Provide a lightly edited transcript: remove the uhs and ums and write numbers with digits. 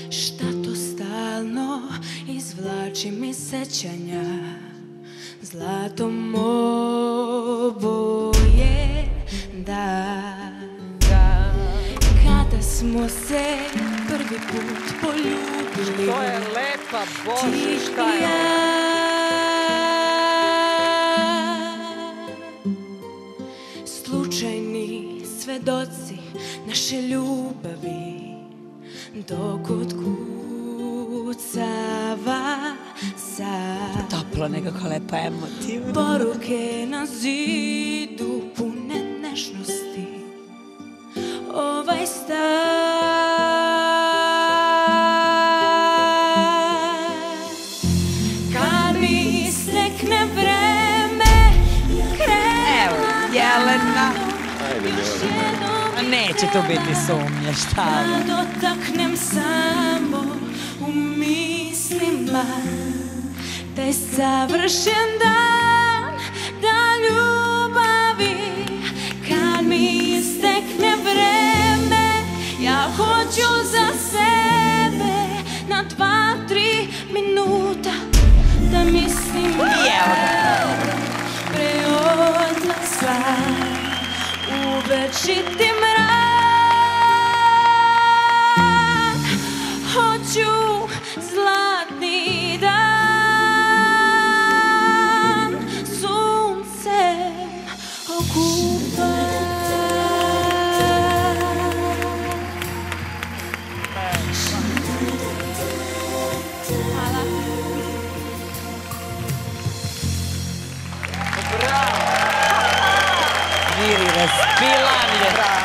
Šta to stalno izvlači mi sećanja, zlatom oboje da kada smo se prvi put poljubili. To je lepa, Bože, šta je ovo? Slučajni svedoci naše ljubavi, dok otkucava sad. Toplo, nekako lepa, emotivno. Poruke na zidu pune nežnosti, ovaj stan. Kad mi stekne vreme, Evo, Jelena. Ajde, Jelena. A neće tu biti sumnje, šta da je? dotaknem samo u mislima taj savršen dan, dan ljubavi. Kad mi istekne vreme, ja hoću za sebe na 2-3 minuta da mislim pre odlaska u večiti mrak. Hoću zlatni dan, suncem okupan. Hvala. Miri, raspilan je.